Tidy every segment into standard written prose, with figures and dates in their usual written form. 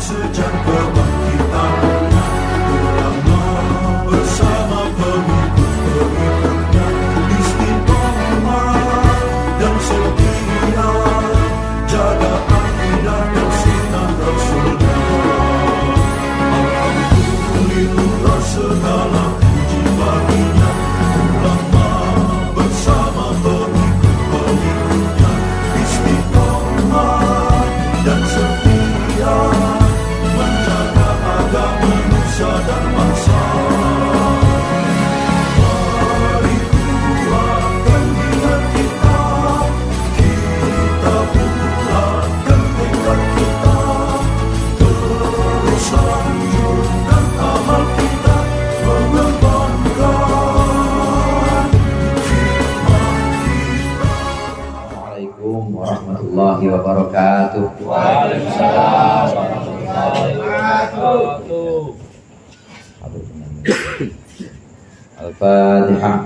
sejak kebangkitan ulama bersama pengikut-pengikutnya istiqomah dan setia jaga akidah dan sunnah Rasulullah. Alhamdulillah segala puji baginya ulama bersama pengikut-pengikutnya istiqomah dan setia menjaga agama nusa dan bangsa. Mari kuatkan niat kita, kita bulatkan tekad kita, terus lanjutkan amal kita, mengembangkan hikmah kita. Assalamualaikum warahmatullahi wabarakatuh. Waalaikumsalam warahmatullahi wabarakatuh. Al-Fatihah.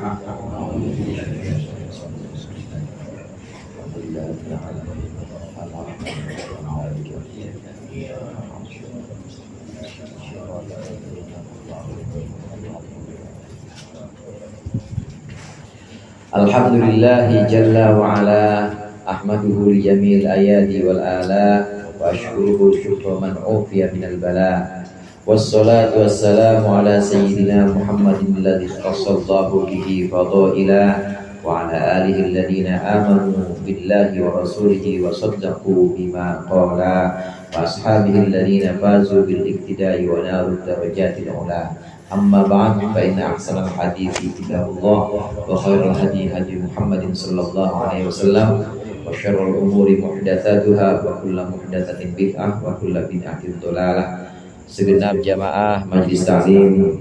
Alhamdulillahi jalla wa ala ahmaduhu li jamil ayadi wal ala wa ashkuruhu syukra man ufiya minal bala wassalatu wassalamu ala sayyidina Muhammadin alladhi khassallahu bihi fadaila wa ala alihi alladhina amanu billahi wa rasulihi wa saddaqu bima qala wa ashabihi alladhina fazu bil iktidai wa naru darajatil ula. Amma ba'd, fa inna ahsanal hadithi kitabullah wa khairal hadi hadi Muhammadin sallallahu alaihi wasallam wa syarrul umuri muhdatsatuha wa kullu muhdatsatin bid'ah wa kullu bid'atin dhalalah. Segenap jamaah Majlis Ta'lim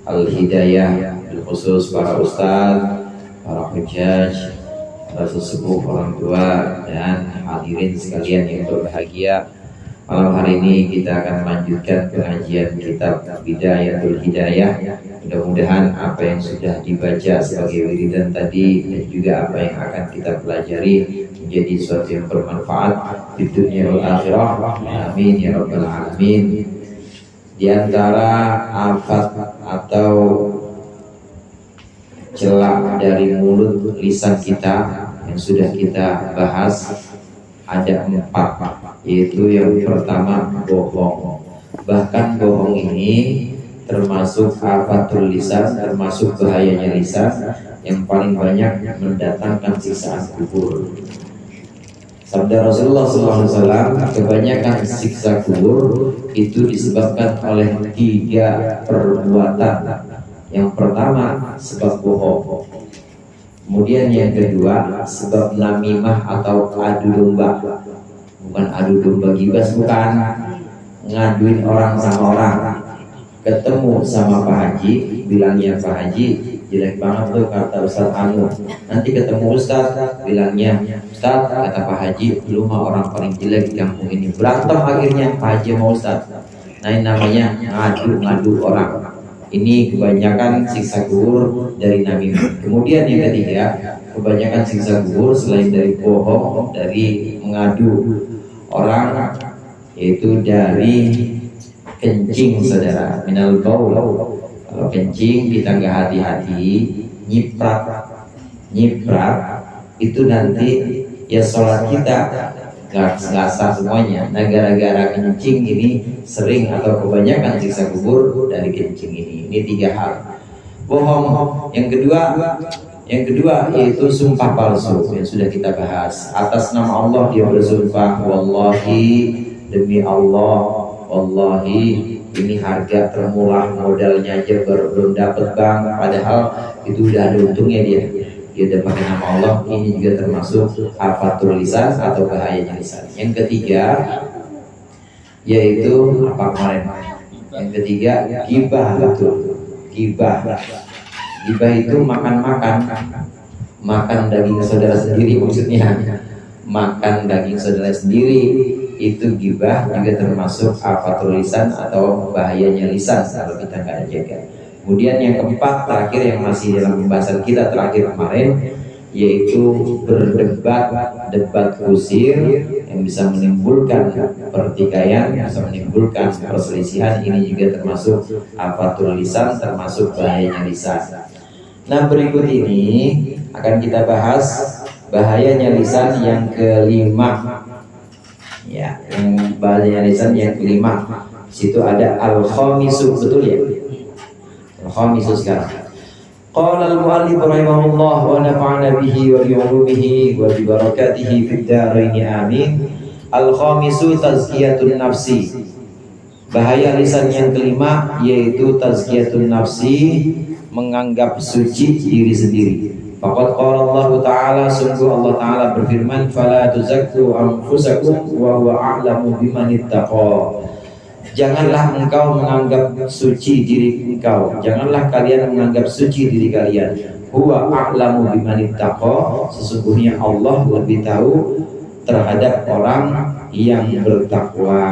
Al-Hidayah, bil khusus para ustaz, para hujjaj, para sesepuh, orang tua dan hadirin sekalian yang berbahagia. Malam hari ini kita akan melanjutkan pengajian kitab Bidayatul Hidayah. Mudah-mudahan apa yang sudah dibaca sebagai wiridan tadi dan juga apa yang akan kita pelajari menjadi sesuatu yang bermanfaat di dunia wal akhirah. Amin ya rabbal alamin. Di antara afat atau celak dari mulut lisan kita yang sudah kita bahas ada 4, yaitu yang pertama bohong. Bahkan bohong ini termasuk afatul lisan, termasuk bahayanya lisan yang paling banyak mendatangkan siksaan kubur. Sabda Rasulullah SAW, kebanyakan siksa kubur itu disebabkan oleh 3 perbuatan. Yang pertama sebab bohong, kemudian yang kedua sebab namimah atau adu domba. Bukan adu domba gibas, bukan, ngaduin orang sama orang. Ketemu sama Pak Haji, bilangnya Pak Haji jelek banget tuh kata Ustaz Anu. Nanti ketemu Ustaz, bilangnya Ustaz kata Pak Haji lu mah orang paling jelek di kampung ini. Berantem akhirnya Pak Haji sama Ustaz. Nah ini namanya ngadu orang. Ini kebanyakan siksa kubur dari namimah. Kemudian yang ketiga, kebanyakan siksa kubur selain dari bohong, dari mengadu orang, yaitu dari kencing, saudara. Minal baul. Kalau kencing kita nggak hati-hati, nyiprat itu nanti ya sholat kita nggak sah semuanya. Nah gara-gara kencing ini sering atau kebanyakan siksa kubur dari kencing ini. Ini 3 hal. Bohong. Yang kedua yaitu sumpah palsu yang sudah kita bahas. Atas nama Allah dia bersumpah, wallahi, demi Allah, wallahi ini harga termurah, modalnya aja belum dapat bang, padahal itu udah ada untungnya dia udah pakai nama Allah. Ini juga termasuk afatul lisan atau bahayanya lisan. Yang ketiga yaitu apa kemarin? Yang ketiga ghibah. Betul, ghibah itu makan daging saudara sendiri, maksudnya makan daging saudara sendiri. Itu ghibah juga termasuk afatul lisan atau bahayanya lisan kalau kita nggak jaga. Kemudian yang keempat terakhir yang masih dalam pembahasan kita terakhir kemarin, yaitu debat kusir yang bisa menimbulkan pertikaian, bisa menimbulkan perselisihan. Ini juga termasuk afatul lisan, termasuk bahayanya lisan. Nah, berikut ini akan kita bahas bahayanya lisan yang kelima. Ya, yang bahayanya lisan yang kelima. Di situ ada al-khamisu, betul ya? Al-khamisu sekarang. Qala al-mu'allif rahimahullah wa nafa'ana bihi wa bi'ulumihi wa bi barakatihi fid dharain amin. Al-khamisu tazkiyatun nafsi. Bahaya lisan yang kelima yaitu tazkiyatun nafsi, menganggap suci diri sendiri. Faqad qala Allah Ta'ala, sungguh Allah Ta'ala berfirman, fala tuzakku anfusakum wa huwa a'lamu biman ittaqa. Janganlah engkau menganggap suci diri engkau, janganlah kalian menganggap suci diri kalian. Huwa a'lamu biman ittaqa, sesungguhnya Allah lebih tahu terhadap orang yang bertakwa.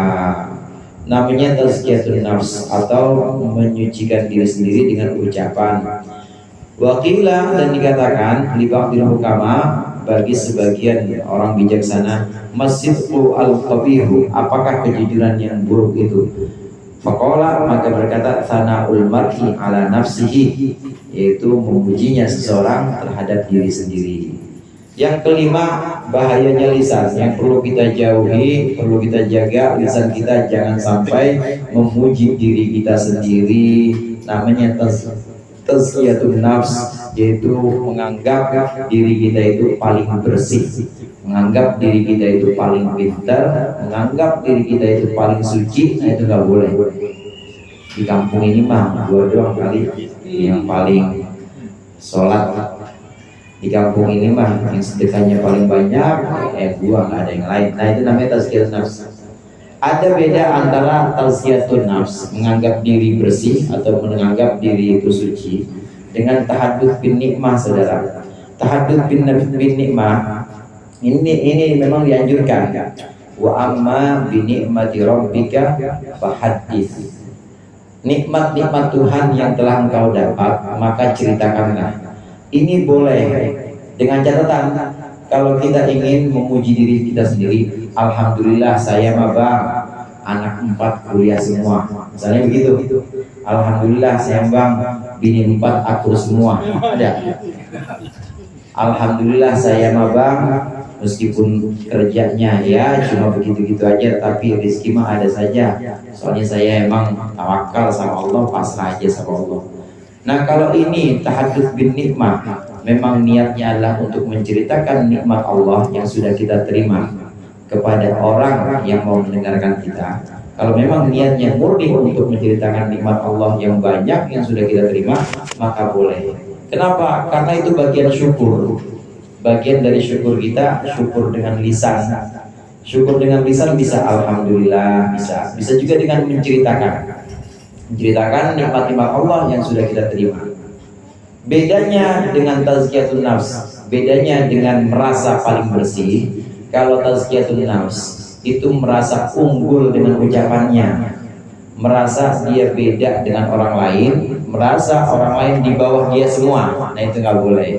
Namanya tazkiyatun nafs atau menyucikan diri sendiri dengan ucapan. Wakilah, dan dikatakan li ba'dil hukama, bagi sebagian orang bijaksana, masidqu al-qabihu, apakah kejujuran yang buruk itu? Faqala, maka berkata, sana'ul mar'i ala nafsihi, yaitu memujinya seseorang terhadap diri sendiri. Yang kelima, bahayanya lisan yang perlu kita jauhi, perlu kita jaga. Lisan kita jangan sampai memuji diri kita sendiri. Namanya tazkiyatun nafs, yaitu menganggap diri kita itu paling bersih, menganggap diri kita itu paling pintar, menganggap diri kita itu paling suci. Nah, itu nggak boleh. Di kampung ini mah gua doang kali yang paling sholat. Di kampung ini mah yang sedekahnya paling banyak, gua, nggak ada yang lain. Nah, itu namanya tazkiyatun nafs. Ada beda antara tazkiyatun nafs, menganggap diri bersih atau menganggap diri itu suci, dengan tahadduts bin nikmah, saudara. Tahadduts bin nikmah ini memang dianjurkan. Wa amma bi nikmati rabbika fahaddits. Nikmat-nikmat Tuhan yang telah engkau dapat, maka ceritakanlah. Ini boleh, dengan catatan kalau kita ingin memuji diri kita sendiri. Alhamdulillah saya mah bang, anak 4 kuliah semua, misalnya begitu. Alhamdulillah saya bang, bini 4 akur semua, ada. Alhamdulillah saya mah bang, meskipun kerjanya ya cuma begitu-gitu aja, tapi rezeki mah ada saja. Soalnya saya emang tawakal sama Allah, pasrah aja sama Allah. Nah, kalau ini tahadduts bin nikmah, memang niatnya adalah untuk menceritakan nikmat Allah yang sudah kita terima kepada orang yang mau mendengarkan kita. Kalau memang niatnya murni untuk menceritakan nikmat Allah yang banyak yang sudah kita terima, maka boleh. Kenapa? Karena itu bagian syukur. Bagian dari syukur kita, syukur dengan lisan. Syukur dengan lisan bisa alhamdulillah, bisa juga dengan menceritakan nikmat-nikmat Allah yang sudah kita terima. Bedanya dengan tazkiyatun nafs, bedanya dengan merasa paling bersih. Kalau tazkiyatun nafs itu merasa unggul dengan ucapannya, merasa dia beda dengan orang lain, merasa orang lain di bawah dia semua. Nah, itu nggak boleh.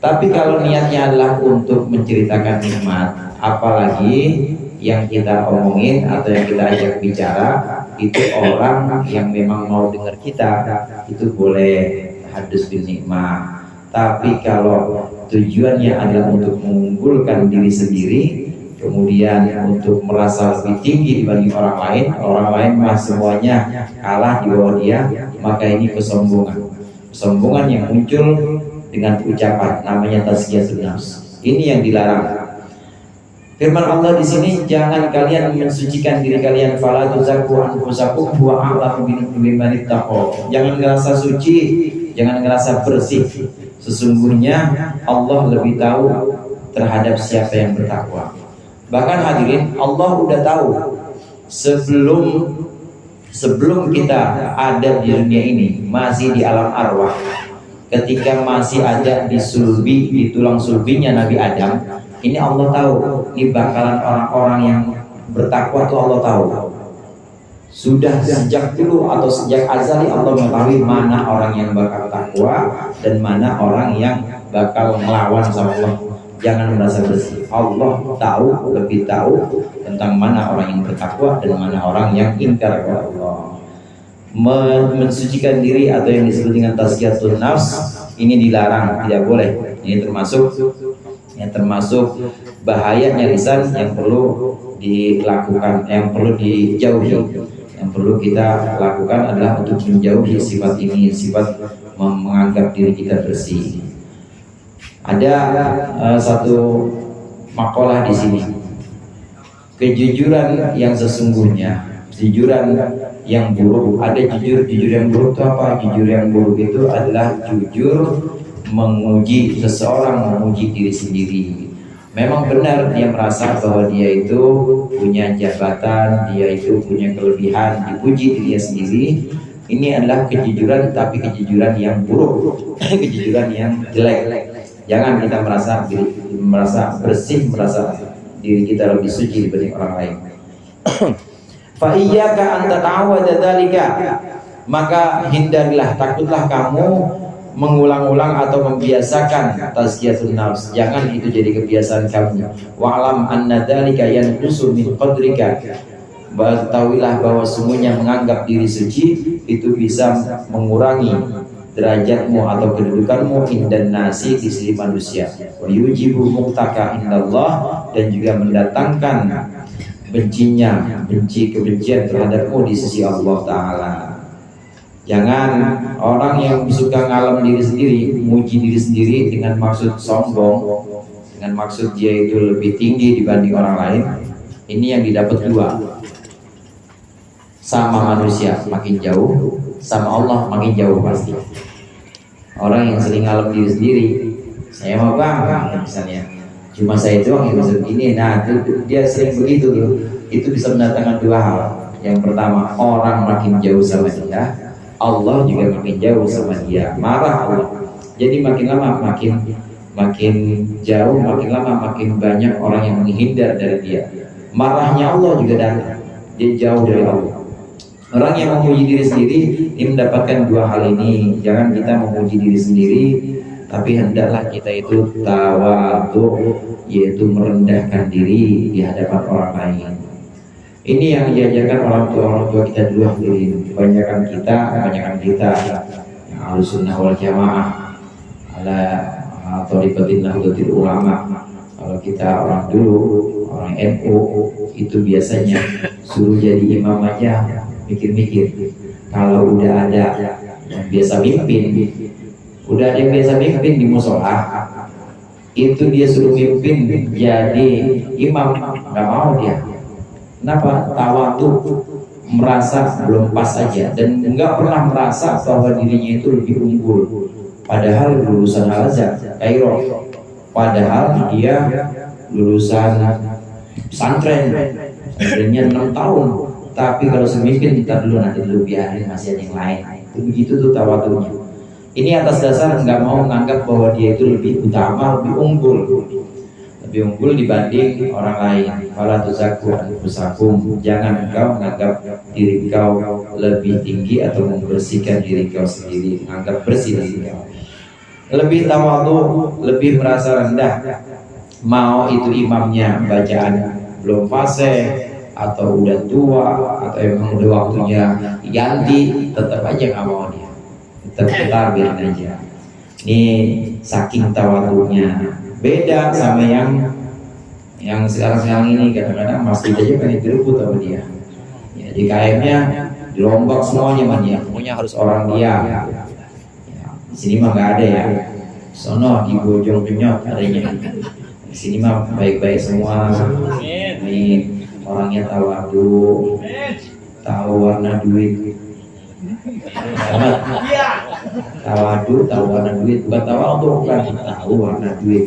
Tapi kalau niatnya adalah untuk menceritakan nikmat, apalagi yang kita omongin atau yang kita ajak bicara itu orang yang memang mau dengar kita, itu boleh hadis bin nikmah. Tapi kalau tujuannya adalah untuk mengunggulkan diri sendiri, kemudian untuk merasa lebih tinggi dibanding orang lain mah semuanya kalah di bawah dia, maka ini kesombongan yang muncul dengan ucapan, namanya tazkiyatun nafs. Ini yang dilarang. Firman Allah di sini, jangan kalian mensucikan diri kalian, fala tuzakku anfusakum huwa a'lamu biman ittaqa. Jangan ngerasa suci, jangan ngerasa bersih. Sesungguhnya Allah lebih tahu terhadap siapa yang bertakwa. Bahkan hadirin, Allah udah tahu sebelum kita ada di dunia ini, masih di alam arwah. Ketika masih ada di sulbi, di tulang sulbinya Nabi Adam, ini Allah tahu, ini bakalan orang-orang yang bertakwa tuh Allah tahu. Sudah sejak dulu atau sejak azali Allah mengetahui mana orang yang bakal takwa dan mana orang yang bakal melawan sama Allah. Jangan merasa bersih. Allah tahu, lebih tahu tentang mana orang yang bertakwa dan mana orang yang ingkar kepada Allah. Mensucikan diri atau yang disebut dengan tazkiyatun nafs ini dilarang, tidak boleh. Ini termasuk bahayanya lisan yang perlu dilakukan, yang perlu dijauhi. Yang perlu kita lakukan adalah untuk menjauhi sifat ini, sifat menganggap diri kita bersih. Ada satu makalah di sini. Kejujuran yang sesungguhnya, kejujuran yang buruk. Ada jujur yang buruk itu apa? Jujur yang buruk itu adalah jujur menguji seseorang, menguji diri sendiri. Memang benar dia merasa bahwa dia itu punya jabatan, dia itu punya kelebihan, dipuji dirinya sendiri. Ini adalah kejujuran, tapi kejujuran yang buruk, kejujuran yang jelek. Jangan kita merasa bersih, merasa diri kita lebih suci dibanding orang lain. Fa iyyaka an tata'awwada dzalika, maka hindarilah, takutlah kamu mengulang-ulang atau membiasakan tazkiyatun nafs. Jangan itu jadi kebiasaan kamu. Wa'lam anna dzalika yanqusu min qadrika. Ketahuilah bahwa semuanya menganggap diri suci itu bisa mengurangi derajatmu atau kedudukanmu indan nasi di sisi manusia. Wa yujibu muqtaka indallah, dan juga mendatangkan kebencian terhadapmu di sisi Allah Ta'ala. Jangan orang yang suka ngalam diri sendiri, muji diri sendiri dengan maksud sombong, dengan maksud dia itu lebih tinggi dibanding orang lain. Ini yang didapat dua. Sama manusia makin jauh, sama Allah makin jauh pasti. Orang yang sering ngalam diri sendiri, saya mau bang, misalnya, cuma saya doang yang bisa begini. Nah, dia sering begitu tuh. Itu bisa mendatangkan dua hal. Yang pertama, orang makin jauh sama dia, Allah juga makin jauh sama dia. Marah Allah. Jadi makin lama makin jauh, makin lama makin banyak orang yang menghindar dari dia. Marahnya Allah juga datang. Dia jauh dari Allah. Orang yang memuji diri sendiri ini mendapatkan dua hal ini. Jangan kita memuji diri sendiri, tapi hendaklah kita itu tawadhu, yaitu merendahkan diri di hadapan orang lain. Ini yang diajarkan orang tua kita dulu. Kebanyakan kita yang Ahlussunnah wal Jamaah ala thariqatin Nahdlatul Ulama. Kalau kita orang dulu, orang NU, itu biasanya suruh jadi imam aja mikir-mikir. Kalau udah ada yang biasa mimpin, di musola, itu dia suruh mimpin jadi imam, nggak mau dia. Kenapa? Tawadhu, merasa belum pas aja, dan nggak pernah merasa bahwa dirinya itu lebih unggul. Padahal lulusan Al-Azhar, Kairo, padahal dia lulusan pesantrennya 6 tahun. Tapi kalau semimpin kita dulu, nanti dulu biarin, masih ada yang lain. Itu begitu tuh tawadhunya. Ini atas dasar nggak mau menganggap bahwa dia itu lebih utama, lebih unggul dibanding orang lain. Fala tuzakku anfusakum, jangan engkau menganggap diri kau lebih tinggi atau membersihkan diri kau sendiri, menganggap bersih diri kau. Lebih tawadhu, lebih merasa rendah. Mau itu imamnya bacaan belum fasih, atau udah tua, atau emang udah waktunya ganti, tetap aja nggak mau dia, tetap biarin aja. Ini saking tawadhunya. Beda sama yang sekarang ini, kadang-kadang masjid aja pengen direbut sama dia. Ya, di KM-nya dirombak semuanya sama dia, pokoknya harus orang dia. Ya, di sini mah nggak ada ya. Sono di Bojong Penyot adanya. Di sini mah baik-baik semua. Amin. Orangnya tawadhu, tahu warna duit. Tawadhu, tahu warna duit, bukan tawadhu, bukan tahu warna duit.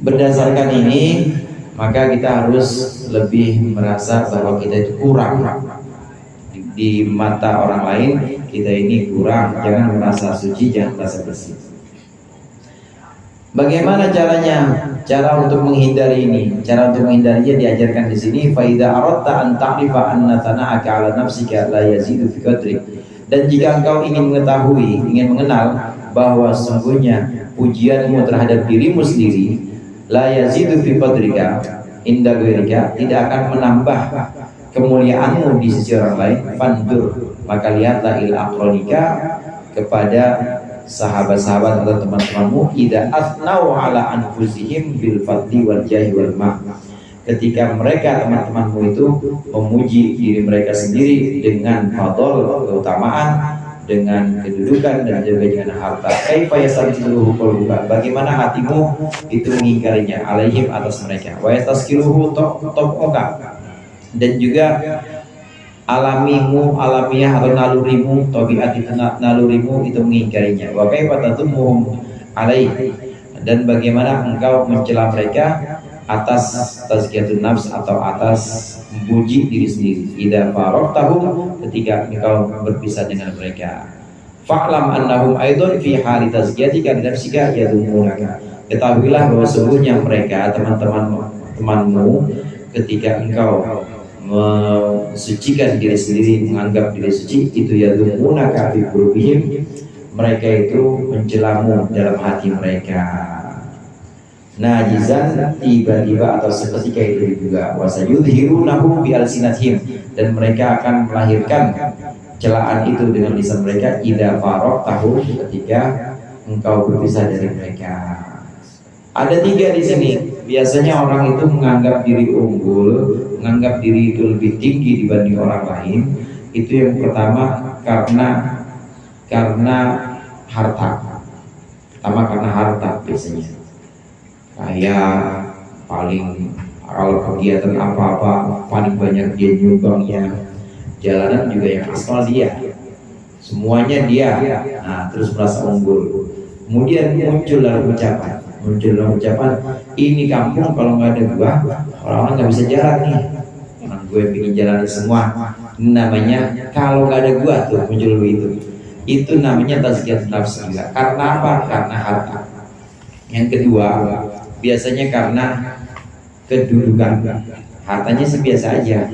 Berdasarkan ini, maka kita harus lebih merasa bahwa kita itu kurang di mata orang lain. Kita ini kurang. Jangan merasa suci, jangan merasa bersih. Bagaimana caranya? Cara untuk menghindari ini, cara untuk menghindarinya diajarkan di sini. Fa idza aradta an ta'rifa anna tana'aka 'ala nafsika la yazidu fi qadrik. Dan jika engkau ingin mengetahui, ingin mengenal bahwa sesungguhnya pujianmu terhadap dirimu sendiri, la yazidu fi qadrika inda ghairika, tidak akan menambah kemuliaanmu di sisi orang lain. Fandur, maka lihatlah ila aqronika, kepada sahabat-sahabat atau teman-temanmu, idza athnau ala anfusihim bil fadli wal jahi wal ma', ketika mereka teman-temanmu itu memuji diri mereka sendiri dengan fadl, keutamaan, dengan kedudukan dan juga dengan harta. Kaifa yastaqiluhu qalbuka, bagaimana hatimu itu mengingkarinya, alaihim, atas mereka. Wa yastaskiluhu tabuka, dan juga alamimu, alamiah atau nalurimu, tabiat itu nalurimu itu mengingkarinya. Wa kaifa tatumuhum alaihi, dan bagaimana engkau mencela mereka atas tazkiyatun nafs atau atas memuji diri sendiri. Idza faraqtahum, ketika engkau berpisah dengan mereka. Fa'lam annahum aidon fi hali tazkiyatika li nafsika yadumunaka, ketahuilah bahwa sesungguhnya mereka temanmu ketika engkau mensucikan diri sendiri, menganggap diri suci, itu yadumunaka fi qulubihim, mereka itu mencelamu dalam hati mereka. Najizan, tiba-tiba atau seketika itu juga, wasayudhirunahu bi alsinatihim, dan mereka akan melahirkan celaan itu dengan lisan mereka. Idza faraqtahu, ketika engkau berpisah dari mereka. Ada 3 di sini. Biasanya orang itu menganggap diri unggul, menganggap diri itu lebih tinggi dibanding orang lain. Itu yang pertama karena harta. Pertama karena harta biasanya. Kayak paling, kalau kegiatan apa-apa paling banyak dia nyumbangnya, jalanan juga yang aspal dia, semuanya dia. Nah, terus merasa unggul. Kemudian muncul dalam ucapan, ini kampung kalau nggak ada gua, orang-orang nggak bisa jalan nih. Orang gue bikin jalan semua. Namanya kalau nggak ada gua tuh muncul itu namanya tazkiyatun nafs juga. Karena apa? Karena harta. Yang kedua, biasanya karena kedudukan. Hartanya sih biasa aja,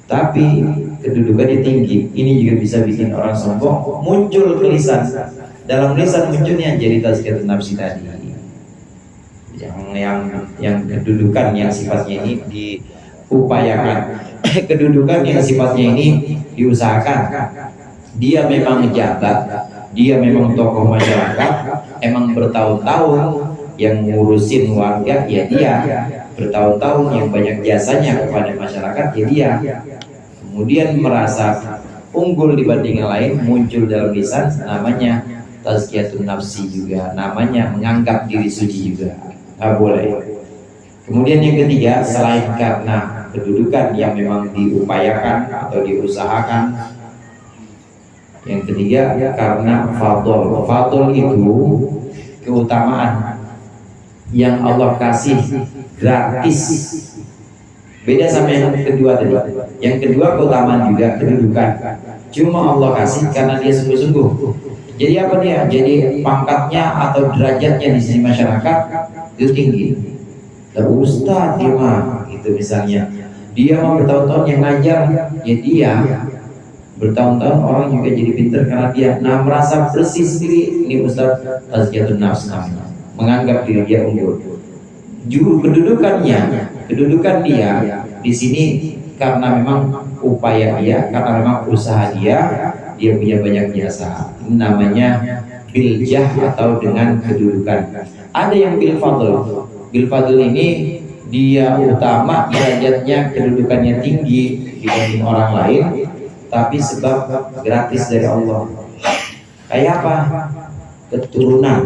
tapi kedudukannya tinggi. Ini juga bisa bikin orang sombong, muncul ke lisan. Dalam lisan munculnya jadi tazkiyatun nafsi tadi. Yang kedudukan yang sifatnya ini diupayakan, kedudukan yang sifatnya ini diusahakan. Dia memang jabat, dia memang tokoh masyarakat, emang bertahun-tahun yang ngurusin warga, ya dia. Bertahun-tahun yang banyak jasanya kepada masyarakat, ya dia. Kemudian merasa unggul dibanding yang lain, muncul dalam lisan, namanya tazkiyatun nafsi juga, namanya menganggap diri suci juga. Nggak boleh. Kemudian yang ketiga, selain karena kedudukan yang memang diupayakan atau diusahakan, yang ketiga karena fadl. Fadl itu keutamaan yang Allah kasih gratis. Beda sama yang kedua tadi. Yang kedua keutamaan juga kedudukan, cuma Allah kasih karena dia sungguh-sungguh. Jadi apa dia? Jadi pangkatnya atau derajatnya di sini masyarakat itu tinggi. Ustaz dia mah itu misalnya, dia mau bertahun-tahun yang ngajar, ya dia bertahun-tahun orang juga jadi pintar karena dia. Nah, merasa bersih sendiri, ini Ustaz tazkiyatun nafs namanya, menganggap diri dia unggul. Juga kedudukan dia di sini karena memang upaya dia, karena memang usaha dia punya banyak jasa. Ini namanya biljah atau dengan kedudukan. Ada yang bil fadl. Bil fadl ini dia utama, derajatnya, kedudukannya tinggi dibanding orang lain, tapi sebab gratis dari Allah. Kayak apa? Keturunan.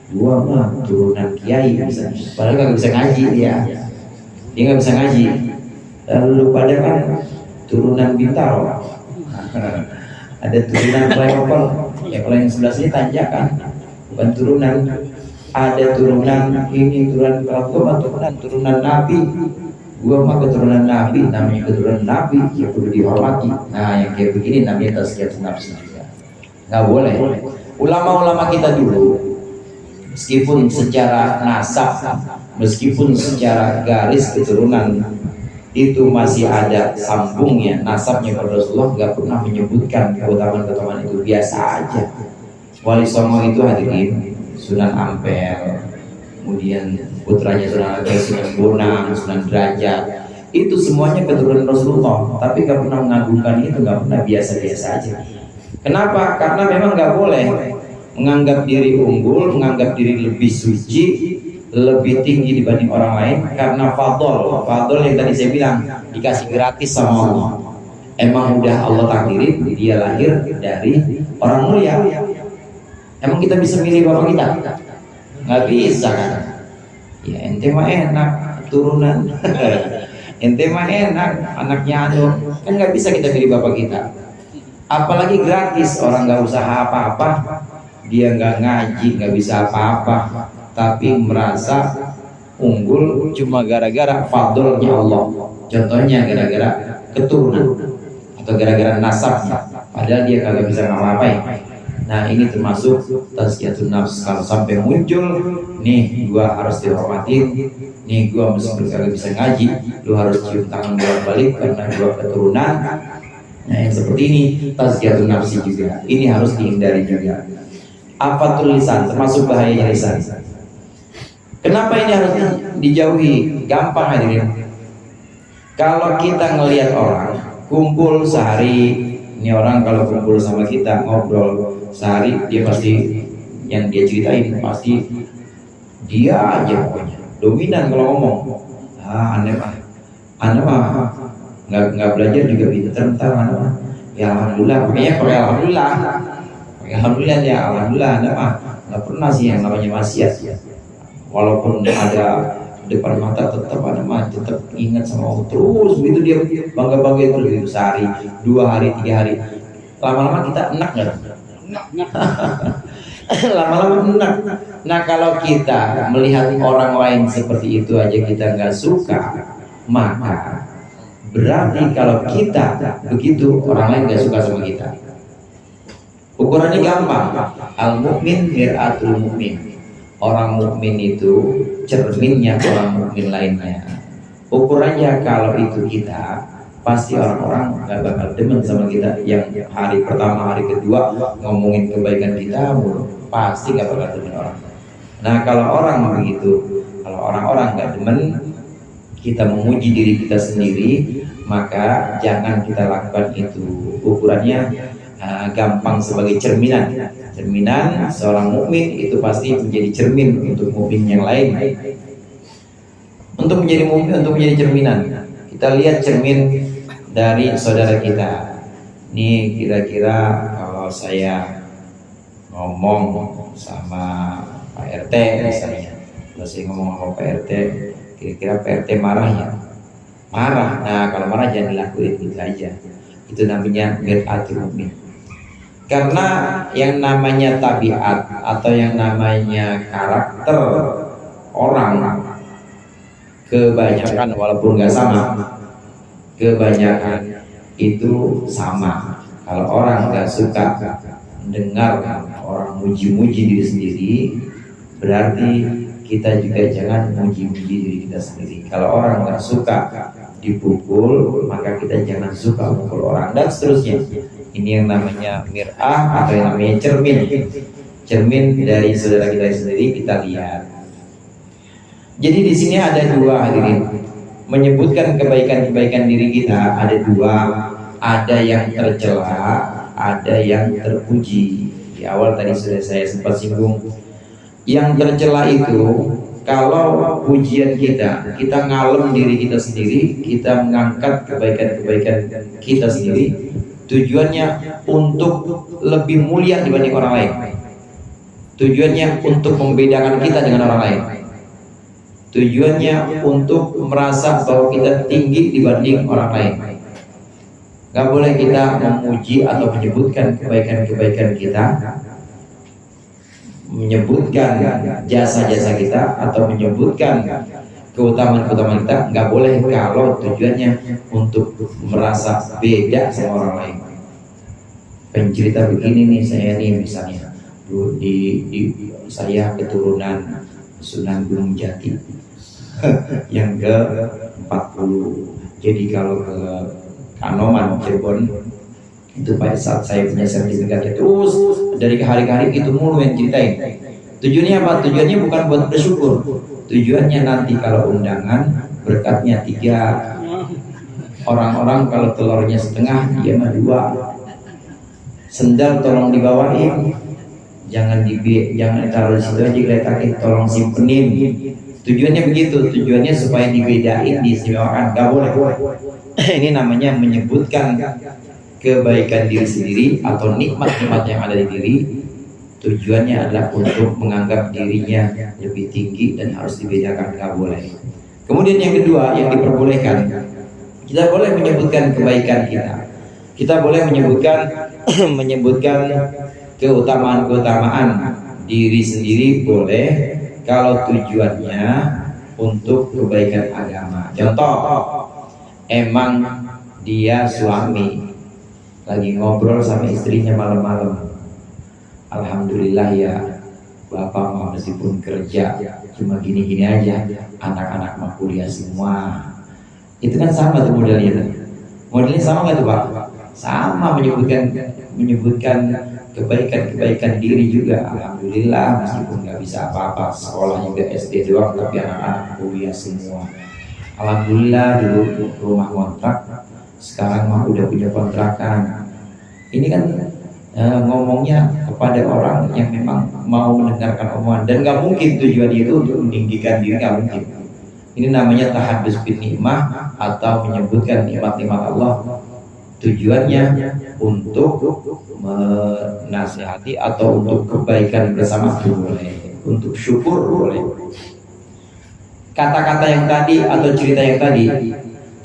Dua mah turunan kiai misalnya, padahal nggak bisa ngaji dia nggak bisa ngaji. Lalu pada kan turunan Bintaro, ada turunan flyover, ya kalau yang sebelah sini tanjakan, bukan turunan. Ada turunan ini, turunan turunan Nabi. Gua mah keturunan Nabi, namanya keturunan Nabi, ya perlu dihormati. Nah, yang kayak begini namanya tazkiyatun nafs juga. Nggak boleh. Ulama-ulama kita dulu, meskipun secara nasab, meskipun secara garis keturunan itu masih ada sambungnya, nasabnya pada Rasulullah, nggak pernah menyebutkan keutamaan-keutamaan itu, biasa aja. Wali Songo itu hadirin, Sunan Ampel, kemudian putranya Sunan Ampel, Sunan Bonang, Sunan Derajat, itu semuanya keturunan Rasulullah, tapi nggak pernah mengagungkan itu, nggak pernah, biasa-biasa aja. Kenapa? Karena memang nggak boleh menganggap diri unggul, menganggap diri lebih suci, lebih tinggi dibanding orang lain, karena fadl yang tadi saya bilang dikasih gratis sama Allah. Emang udah Allah takdirin dia lahir dari orang mulia. Emang kita bisa milih bapak kita? Nggak bisa kan? Ya ente mah enak turunan, ente mah enak anaknya anu, kan nggak bisa kita pilih bapak kita. Apalagi gratis, orang nggak usaha apa-apa, dia nggak ngaji, nggak bisa apa-apa, tapi merasa unggul cuma gara-gara fadlnya Allah. Contohnya gara-gara keturunan atau gara-gara nasabnya, padahal dia kagak bisa ngapa-ngapain. Nah ini termasuk tazkiyatun nafs. Kalau sampai muncul nih, gua harus dihormatin, nih gua meskipun kagak bisa ngaji, lu harus cium tangan bolak-balik karena gua keturunan. Nah yang seperti ini tazkiyatun nafsi juga, ini harus dihindari juga. Afatul lisan, termasuk bahayanya lisan. Kenapa ini harus dijauhi? Gampang hadirin. Kalau kita ngelihat orang kumpul sehari, ini orang kalau kumpul sama kita ngobrol sehari, dia pasti yang dia ceritain pasti dia aja pokoknya dominan kalau ngomong. Aneh mah nggak belajar juga pinter, ntar mah ya alhamdulillah, makanya pakai alhamdulillah ya alhamdulillah. Aneh mah nggak pernah sih yang namanya maksiat ya, walaupun ada depan mata tetap ada mah tetap ingat sama Allah terus begitu, dia bangga terus gitu sehari, 2 hari, 3 hari, lama-lama kita enak nggak? Lama-lama enak. Nah kalau kita melihat orang lain seperti itu aja kita nggak suka, maka berarti kalau kita begitu orang lain nggak suka sama kita. Ukurannya gampang, al mukmin mir'atul mukmin. Orang mukmin itu cerminnya orang mukmin lainnya. Ukurannya kalau itu kita, pasti orang-orang gak bakal demen sama kita. Yang hari pertama, hari kedua ngomongin kebaikan kita, pasti gak bakal demen orang. Nah kalau orang begitu, kalau orang-orang gak demen kita memuji diri kita sendiri, maka jangan kita lakukan itu. Ukurannya gampang sebagai cerminan. Cerminan seorang mukmin itu pasti menjadi cermin untuk mukmin yang lain. Untuk menjadi mukmin, untuk menjadi cerminan, kita lihat cermin dari saudara kita. Ini kira-kira kalau saya ngomong sama Pak RT misalnya, kalau saya ngomong sama Pak RT, kira-kira Pak RT marah ya? Marah. Nah kalau marah jangan dilakuin, gitu aja. Itu namanya mir'atul mukmin. Karena yang namanya tabiat atau yang namanya karakter orang, kebanyakan walaupun nggak sama, kebanyakan itu sama. Kalau orang nggak suka dengar orang muji-muji diri sendiri, berarti kita juga jangan muji-muji diri kita sendiri. Kalau orang nggak suka dipukul, maka kita jangan suka mukul orang, dan seterusnya. Ini yang namanya mir'ah atau yang namanya cermin dari saudara kita sendiri, kita lihat. Jadi di sini ada 2 hadirin, menyebutkan kebaikan-kebaikan diri kita ada 2, ada yang tercela, ada yang terpuji. Di awal tadi sudah saya sempat singgung, yang tercela itu kalau pujian kita ngalem diri kita sendiri, kita mengangkat kebaikan-kebaikan kita sendiri, tujuannya untuk lebih mulia dibanding orang lain, tujuannya untuk membedakan kita dengan orang lain, tujuannya untuk merasa bahwa kita tinggi dibanding orang lain. Gak boleh kita memuji atau menyebutkan kebaikan-kebaikan kita, menyebutkan jasa-jasa kita, atau menyebutkan keutamaan-keutamaan kita. Nggak boleh kalau tujuannya untuk merasa beda sama orang lain. Pencerita begini nih, saya nih misalnya saya keturunan Sunan Gunung Jati yang ke-40. Jadi kalau ke Kanoman Cirebon itu pada saat saya punya sertifikatnya, terus dari hari ke hari itu mulu yang ceritain Tujuannya apa? Tujuannya bukan buat bersyukur. Tujuannya nanti kalau undangan berkatnya 3. Orang-orang kalau telurnya setengah, dia mah 2. Sendal tolong dibawain, jangan taruh di situ aja geletakin, tolong simpenin. Tujuannya begitu, tujuannya supaya dibedain, diistimewakan. Gak boleh. Ini namanya menyebutkan kebaikan diri sendiri atau nikmat-nikmat yang ada di diri. Tujuannya adalah untuk menganggap dirinya lebih tinggi dan harus dibedakan, gak boleh. Kemudian yang kedua yang diperbolehkan, kita boleh menyebutkan kebaikan kita. Kita boleh menyebutkan keutamaan-keutamaan diri sendiri boleh kalau tujuannya untuk kebaikan agama. Contoh, emang dia suami lagi ngobrol sama istrinya malam-malam. Alhamdulillah ya, bapak mah meskipun kerja cuma gini-gini aja, anak-anak mah kuliah semua. Itu kan sama tuh modelnya. Modelnya sama nggak tuh Pak? Sama, menyebutkan kebaikan diri juga. Alhamdulillah meskipun nggak bisa apa-apa, sekolah juga SD doang, tapi anak-anak kuliah semua. Alhamdulillah dulu rumah kontrak, sekarang mah udah punya kontrakan. Ini kan ngomongnya kepada orang yang memang mau mendengarkan omongan, dan nggak mungkin tujuan itu untuk meninggikan diri, nggak mungkin. Ini namanya tahaddus bin nikmah atau menyebutkan nikmat-nikmat Allah. Tujuannya untuk menasihati atau untuk kebaikan bersama boleh, untuk syukur boleh. Kata-kata yang tadi atau cerita yang tadi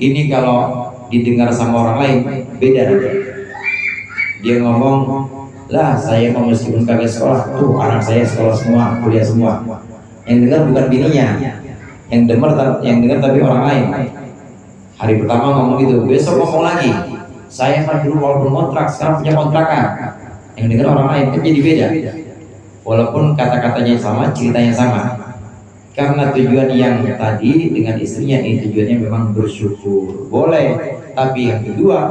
ini kalau didengar sama orang lain beda. Dia ngomong, lah saya mau meskipun kagak sekolah, tuh anak saya sekolah semua, kuliah semua. Yang dengar bukan bininya, yang dengar tapi orang lain. Hari pertama ngomong gitu, besok ngomong lagi, saya mah dulu walaupun kontrak, sekarang punya kontrakan. Yang dengar orang lain kan jadi beda. Walaupun kata-katanya sama, ceritanya sama. Karena tujuan yang tadi dengan istrinya ini tujuannya memang bersyukur, boleh. Tapi yang kedua,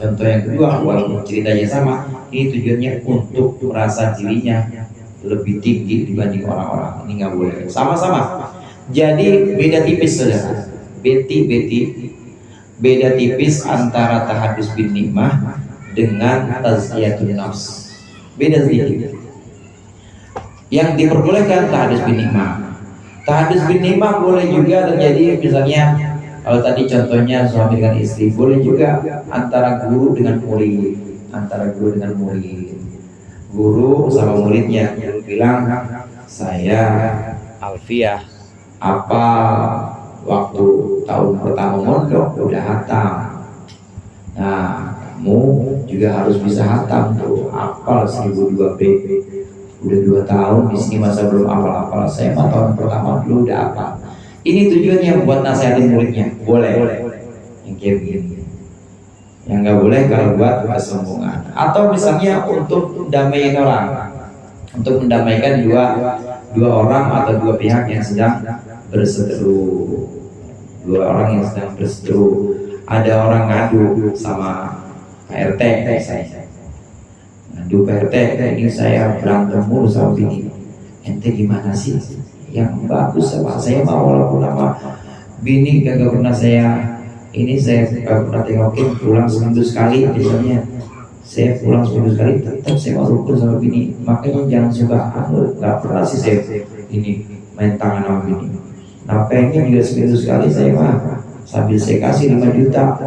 contoh yang kedua, walaupun ceritanya sama, ini tujuannya untuk merasa dirinya lebih tinggi dibanding orang-orang. Ini nggak boleh. Sama-sama. Jadi beda tipis saudara. Beda tipis antara tahaddus bin nikmah dengan tazkiyatun nafs. Beda sedikit. Yang diperbolehkan tahaddus bin nikmah. Tahaddus bin nikmah boleh juga terjadi misalnya kalau tadi contohnya suami dengan istri, boleh juga antara guru dengan murid, guru sama muridnya. Guru bilang, saya Alfiah apa waktu tahun pertama mondok udah hatam. Nah, kamu juga harus bisa hatam tuh, hafal 1002 B. Udah 2 tahun di sini masa belum hafal-hafal. Saya mah tahun pertama dulu udah hafal. Ini tujuannya buat nasihatin muridnya, boleh. Yang kayak begini. Yang nggak boleh kalau buat kesombongan. Atau misalnya untuk damaiin orang, untuk mendamaikan dua orang atau 2 pihak yang sedang berseteru. 2 orang yang sedang berseteru. Ada orang ngadu sama PRT saya. Ngadu PRT, ini saya berantem mulu sama bini. Ente gimana sih? Yang bagus apa? Saya mau walaupun nama bini kagak pernah saya kagak pernah tengokin, pulang seminggu sekali misalnya. Saya pulang seminggu sekali, tetap saya mau rukun sama bini. Makanya jangan suka nggak pernah sih saya ini main tangan sama bini. Nah pengen juga seminggu sekali saya mah sambil saya kasih 5 juta.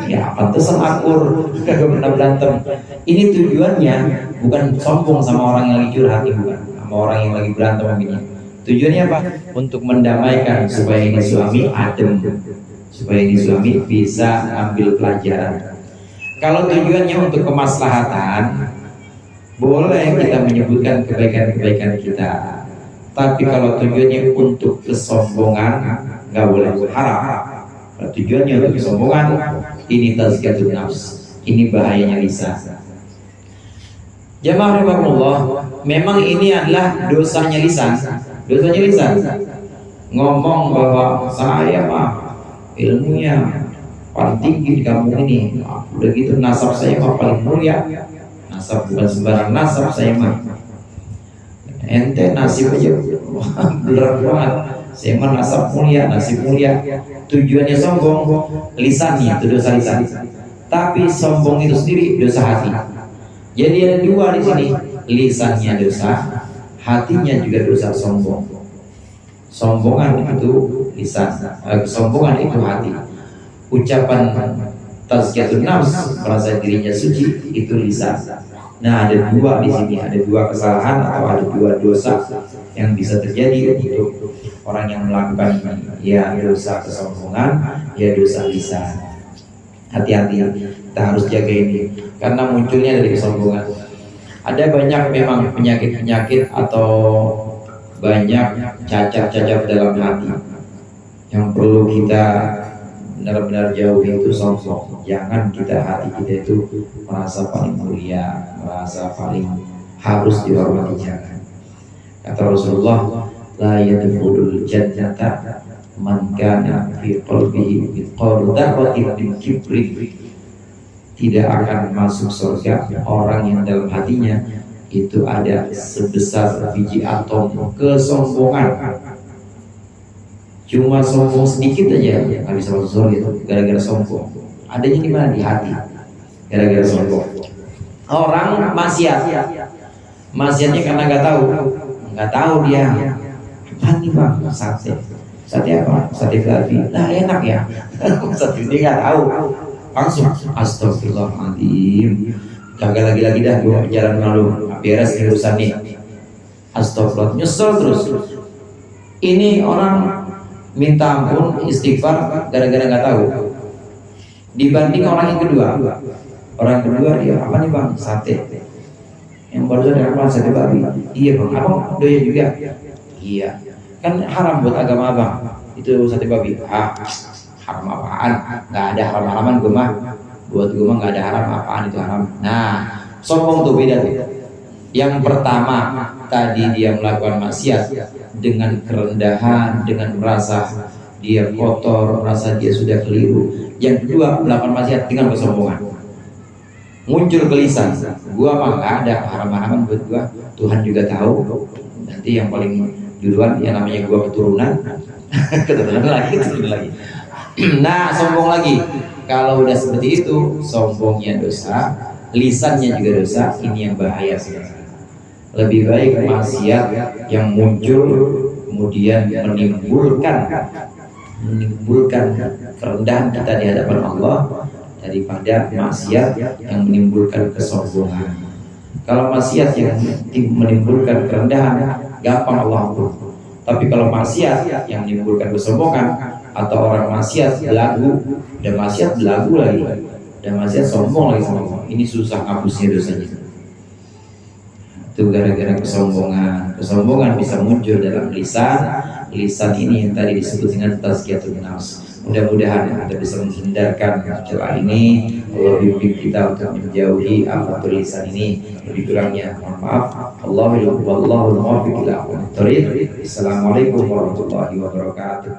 Ya pantesan akur, kagak pernah berantem. Ini tujuannya bukan sombong sama orang yang lagi curhat, bukan sama orang yang lagi berantem sama bini. Tujuannya apa? Untuk mendamaikan supaya ini suami adem, supaya ini suami bisa ambil pelajaran. Kalau tujuannya untuk kemaslahatan, boleh kita menyebutkan kebaikan-kebaikan kita. Tapi kalau tujuannya untuk kesombongan, nggak boleh, haram. Kalau tujuannya untuk kesombongan, ini tazkiyatun nafs, ini bahayanya lisan. Jamaah rahimakumullah, memang ini adalah dosanya lisan. Dosanya lisan ngomong bahwa saya mah ilmunya paling tinggi di kampung ini, udah gitu nasab saya mah paling mulia. Nasab bukan sembarang nasab saya mah. ente nasib aja berat banget. Saya merasa mulia, nasib mulia. Tujuannya sombong, lisannya itu dosa lisan. Tapi sombong itu sendiri dosa hati. Jadi ada dua di sini, lisannya dosa, hatinya juga dosa sombong. Sombongan itu lisan, kesombongan itu hati. Ucapan tazkiyatun nafs, merasa dirinya suci, itu lisan. Nah, ada dua di sini, ada dua kesalahan atau ada dua dosa yang bisa terjadi untuk orang yang melakukan ya dosa kesombongan, ya dosa lisan. Hati-hati, kita harus jaga ini karena munculnya dari kesombongan. Ada banyak memang penyakit-penyakit atau banyak cacat-cacat dalam hati yang perlu kita benar-benar jauhi, itu sombong. Jangan hati kita itu merasa paling mulia, merasa paling harus dihormati. Jangan. Kata Rasulullah, la yadkhulul jannata man kana fi qalbihi mithqalu dzarratin min kibrin. Tidak akan masuk surga orang yang dalam hatinya itu ada sebesar biji atom kesombongan. Cuma sombong sedikit aja nggak bisa masuk surga itu gara-gara sombong. Adanya di mana? Di hati. Gara-gara sombong. Orang maksiatnya karena nggak tahu dia. Apa nih bang? Sate apa? Sate babi. Nah enak ya. Sate dia nggak tahu. Langsung astagfirullahaladzim. Gagal lagi dah gua jalan malu. Beres urusan nih. Astagfirullah. Nyesel terus. Ini orang minta ampun istighfar gara-gara nggak tahu. Dibanding orang yang kedua. Orang kedua dia apa nih bang? Sate. Yang baru saja apa? Sate babi. Iya bang. Abang doyan juga. Iya. Kan haram buat agama abang. Itu sate babi. Haram apaan? Nggak ada haram-haraman gue mah. Buat gue mah nggak ada haram apaan itu haram. Nah, sombong tuh beda tuh. Yang pertama tadi dia melakukan maksiat dengan kerendahan, dengan merasa dia kotor, merasa dia sudah keliru. Yang kedua melakukan maksiat dengan kesombongan. Muncul ke lisan, gua mah nggak ada haram-haraman buat gua. Tuhan juga tahu. Nanti yang paling duluan yang namanya gua keturunan, keturunan lagi. Nah, sombong lagi. Kalau udah seperti itu, sombongnya dosa, lisannya juga dosa. Ini yang bahaya sebenarnya. Lebih baik maksiat yang muncul kemudian menimbulkan kerendahan kita di hadapan Allah daripada maksiat yang menimbulkan kesombongan. Kalau maksiat yang menimbulkan kerendahan gampang Allah ampun. Tapi kalau maksiat yang menimbulkan kesombongan atau orang maksiat belagu dan maksiat belagu lagi dan maksiat sombong lagi sama Allah, ini susah hapusnya dosanya. Itu gara-gara kesombongan bisa muncul dalam lisan ini yang tadi disebut dengan tazkiyatun nafs. Mudah-mudahan kita bisa menghindarkan celah ini. Allah bimbing kita untuk menjauhi apa tulisan ini. Lebih kurangnya mohon maaf. Wallahu muwaffiq ila aqwamit thoriq. Assalamualaikum warahmatullahi wabarakatuh.